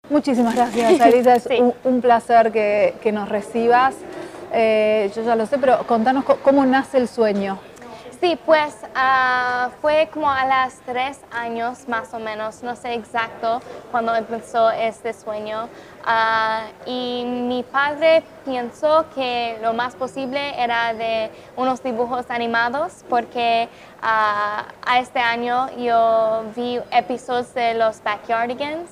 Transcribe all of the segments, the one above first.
Muchísimas gracias, Alisa. Es Sí. un placer que nos recibas. Yo ya lo sé, pero contanos cómo nace el sueño. Sí, pues fue como a los 3 años más o menos, no sé exacto cuando empezó este sueño. Y mi padre pensó que lo más posible era de unos dibujos animados porque a este año yo vi episodios de los Backyardigans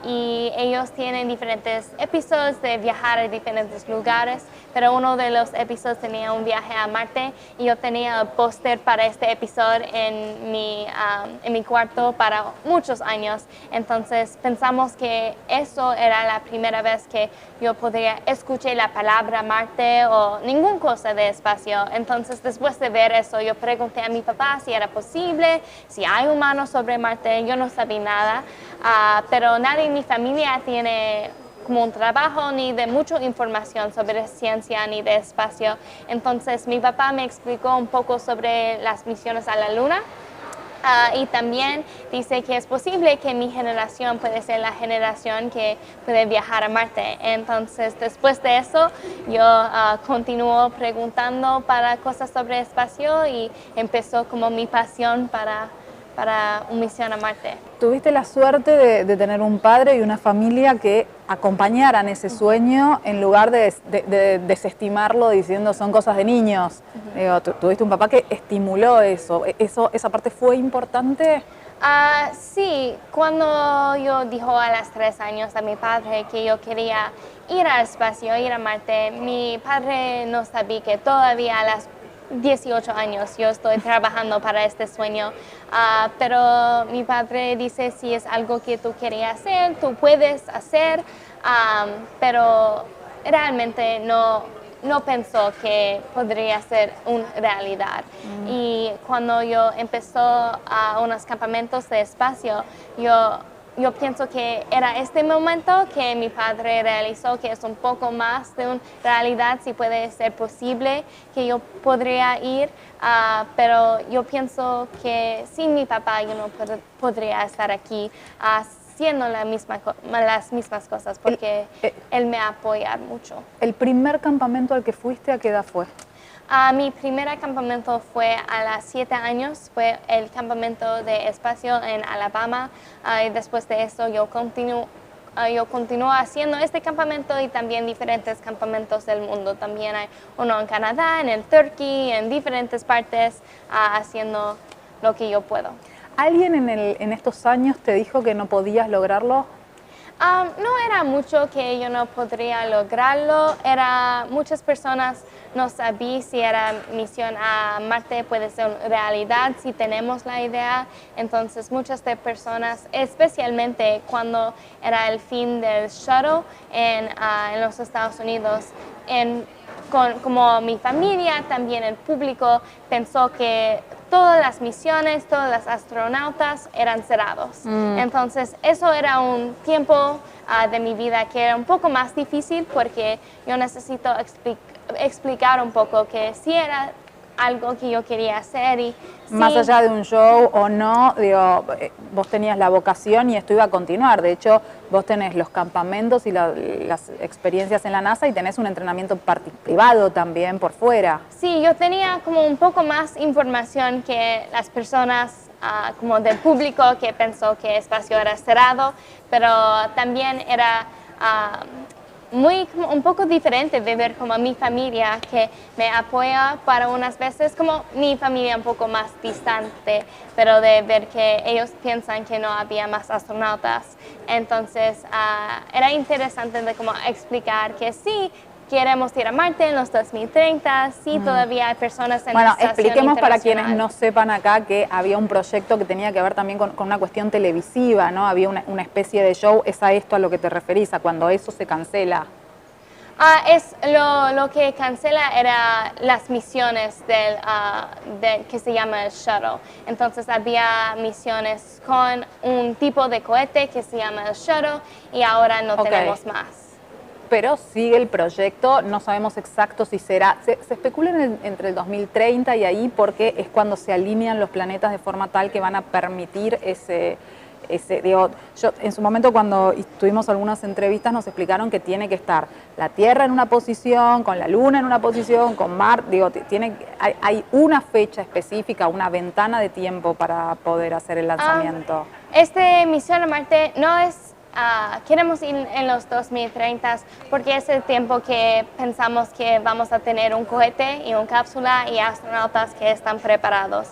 y ellos tienen diferentes episodios de viajar a diferentes lugares, pero uno de los episodios tenía un viaje a Marte y yo tenía el póster para este episodio en mi cuarto para muchos años. Entonces pensamos que eso era la primera vez que yo podría escuchar la palabra Marte o ninguna cosa de espacio. Entonces después de ver eso yo pregunté a mi papá si era posible, si hay humanos sobre Marte. Yo no sabía nada, pero nadie en mi familia tiene como un trabajo ni de mucha información sobre ciencia ni de espacio. Entonces mi papá me explicó un poco sobre las misiones a la Luna. Y también dice que es posible que mi generación puede ser la generación que puede viajar a Marte. Entonces, después de eso, yo continúo preguntando para cosas sobre espacio y empezó como mi pasión para una misión a Marte. Tuviste la suerte de tener un padre y una familia que acompañaran ese sueño en lugar de desestimarlo diciendo son cosas de niños. Digo, tuviste un papá que estimuló eso. ¿Esa parte fue importante? Sí, cuando yo dijo a los 3 años a mi padre que yo quería ir al espacio, ir a Marte, mi padre no sabía que todavía a las 18 años yo estoy trabajando para este sueño, pero mi padre dice si es algo que tú querías hacer, tú puedes hacer, pero realmente no pensó que podría ser una realidad. Y cuando yo empezó a unos campamentos de espacio, yo pienso que era este momento que mi padre realizó, que es un poco más de una realidad, si puede ser posible, que yo podría ir, pero yo pienso que sin mi papá yo no podría estar aquí haciendo las mismas cosas, porque él me apoya mucho. ¿El primer campamento al que fuiste, a qué edad fue? Mi primer campamento fue a los 7 años, fue el campamento de espacio en Alabama, y después de eso yo continúo haciendo este campamento y también diferentes campamentos del mundo. También hay uno en Canadá, en el Turquía, en diferentes partes, haciendo lo que yo puedo. ¿Alguien en estos años te dijo que no podías lograrlo? No era mucho que yo no podría lograrlo, muchas personas no sabían si era misión a Marte puede ser una realidad, si tenemos la idea. Entonces muchas de personas, especialmente cuando era el fin del shuttle en los Estados Unidos, como mi familia, también el público pensó que todas las misiones, todos los astronautas eran cerrados. Entonces, eso era un tiempo de mi vida que era un poco más difícil porque yo necesito explicar un poco que sí era algo que yo quería hacer. Y sí, más allá de un show o no, digo, vos tenías la vocación y esto iba a continuar. De hecho, vos tenés los campamentos y las experiencias en la NASA y tenés un entrenamiento privado también por fuera. Sí, yo tenía como un poco más información que las personas como del público que pensó que el espacio era cerrado, pero también era un poco diferente de ver como mi familia que me apoya para unas veces, como mi familia un poco más distante, pero de ver que ellos piensan que no había más astronautas. Entonces era interesante de como explicar que sí, queremos ir a Marte en los 2030, sí, todavía hay personas en la estación expliquemos para quienes internacional. no sepan acá que había un proyecto que tenía que ver también con una cuestión televisiva, ¿no? Había una especie de show, ¿es a esto a lo que te referís, a cuando eso se cancela? Es lo que cancela era las misiones que se llama el shuttle. Entonces había misiones con un tipo de cohete que se llama el shuttle y ahora no tenemos más. Pero sigue el proyecto, no sabemos exacto si será, se especula entre el 2030 y ahí porque es cuando se alinean los planetas de forma tal que van a permitir Digo, yo en su momento cuando tuvimos algunas entrevistas nos explicaron que tiene que estar la Tierra en una posición, con la Luna en una posición, con Marte, digo, hay una fecha específica, una ventana de tiempo para poder hacer el lanzamiento. Esta misión a Marte no es, queremos ir en los 2030 porque es el tiempo que pensamos que vamos a tener un cohete y una cápsula y astronautas que están preparados.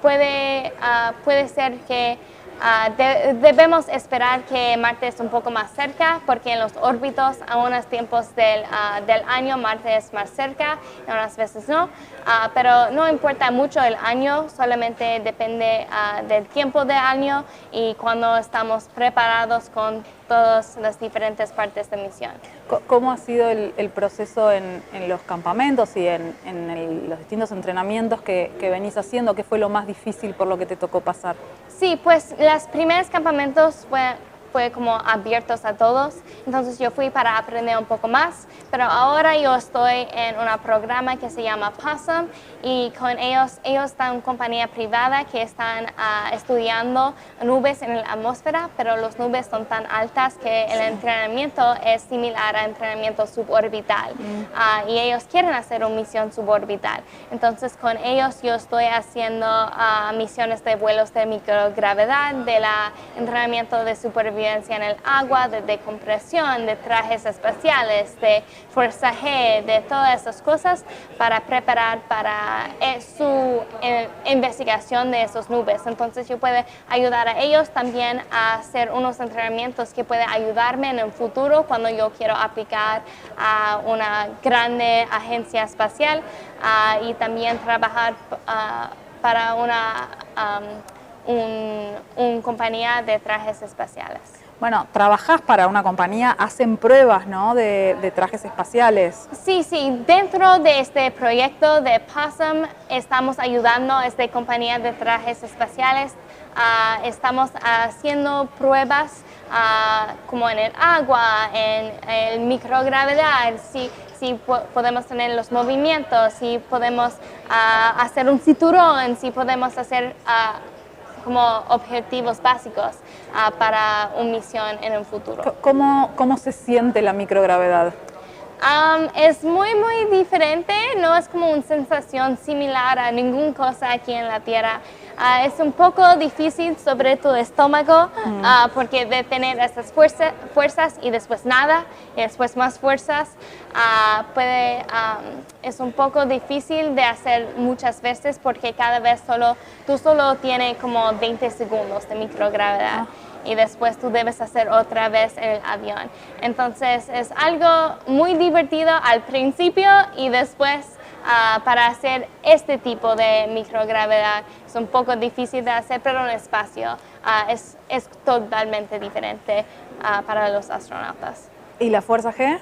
Puede ser que debemos esperar que Marte es un poco más cerca porque en los órbitos a unos tiempos del año Marte es más cerca y unas veces no, pero no importa mucho el año, solamente depende del tiempo de año y cuando estamos preparados con todas las diferentes partes de misión. ¿Cómo ha sido el proceso en los campamentos y en los distintos entrenamientos que venís haciendo? ¿Qué fue lo más difícil por lo que te tocó pasar? Sí, pues los primeros campamentos fue como abiertos a todos, entonces yo fui para aprender un poco más, pero ahora yo estoy en un programa que se llama POSSUM y con ellos están en una compañía privada que están estudiando nubes en la atmósfera, pero las nubes son tan altas que el entrenamiento es similar a entrenamiento suborbital y ellos quieren hacer una misión suborbital. Entonces con ellos yo estoy haciendo misiones de vuelos de microgravedad, de entrenamiento de supervivencia en el agua, de decompresión, de trajes espaciales, de fuerza G, de todas esas cosas para preparar para su investigación de esas nubes. Entonces yo puedo ayudar a ellos también a hacer unos entrenamientos que pueden ayudarme en el futuro cuando yo quiero aplicar a una grande agencia espacial y también trabajar para una compañía de trajes espaciales. Bueno, trabajás para una compañía, hacen pruebas, ¿no?, de trajes espaciales. Sí, dentro de este proyecto de POSSUM estamos ayudando a esta compañía de trajes espaciales. Estamos haciendo pruebas como en el agua, en el microgravedad, si podemos tener los movimientos, si podemos hacer un cinturón, si podemos hacer como objetivos básicos para una misión en el futuro. ¿Cómo se siente la microgravedad? Es muy diferente, no es como una sensación similar a ninguna cosa aquí en la Tierra. Es un poco difícil sobre tu estómago porque de tener esas fuerzas y después nada y después más fuerzas es un poco difícil de hacer muchas veces porque cada vez tú solo tienes como 20 segundos de microgravedad. Y después tú debes hacer otra vez en el avión. Entonces es algo muy divertido al principio y después para hacer este tipo de microgravedad es un poco difícil de hacer, pero en el espacio es totalmente diferente para los astronautas. ¿Y la fuerza G?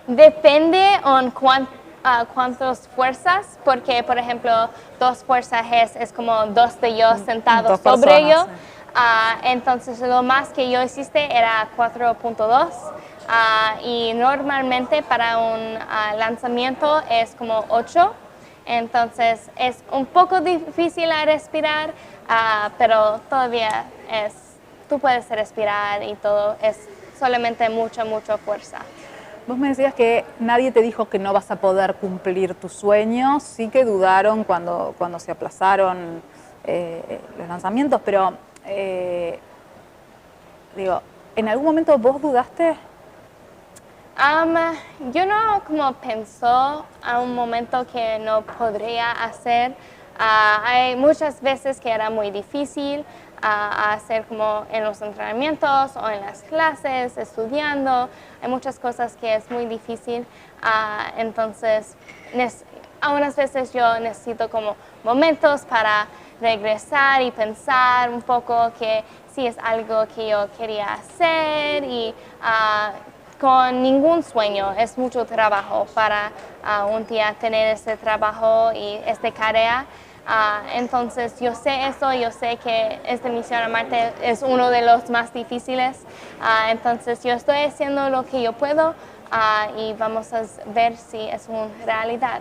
Depende en cuántas fuerzas, porque por ejemplo 2 fuerzas G es como 2 de ellos sentados sobre ellos. Entonces lo más que yo hiciste era 4.2 y normalmente para un lanzamiento es como 8, entonces es un poco difícil a respirar, pero todavía tú puedes respirar y todo, es solamente mucha fuerza. Vos me decías que nadie te dijo que no vas a poder cumplir tus sueños, sí que dudaron cuando se aplazaron los lanzamientos, pero digo, ¿en algún momento vos dudaste? Yo no como pensó a un momento que no podría hacer. Hay muchas veces que era muy difícil hacer como en los entrenamientos o en las clases, estudiando. Hay muchas cosas que es muy difícil. Entonces, algunas veces yo necesito como momentos para regresar y pensar un poco que sí es algo que yo quería hacer y con ningún sueño, es mucho trabajo para un día tener ese trabajo y esta tarea. Entonces yo sé eso, yo sé que esta misión a Marte es uno de los más difíciles, entonces yo estoy haciendo lo que yo puedo y vamos a ver si es una realidad.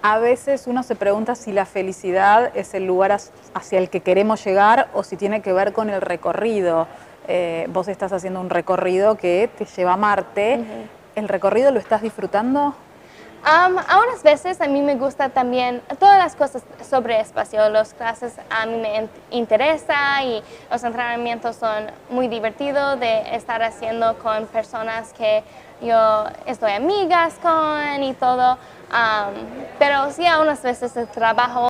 a veces uno se pregunta si la felicidad es el lugar hacia el que queremos llegar o si tiene que ver con el recorrido. Vos estás haciendo un recorrido que te lleva a Marte. ¿El recorrido lo estás disfrutando? Algunas veces a mí me gusta también todas las cosas sobre espacio, las clases a mí me interesa y los entrenamientos son muy divertidos de estar haciendo con personas que yo estoy amigas con y todo, pero sí algunas veces el trabajo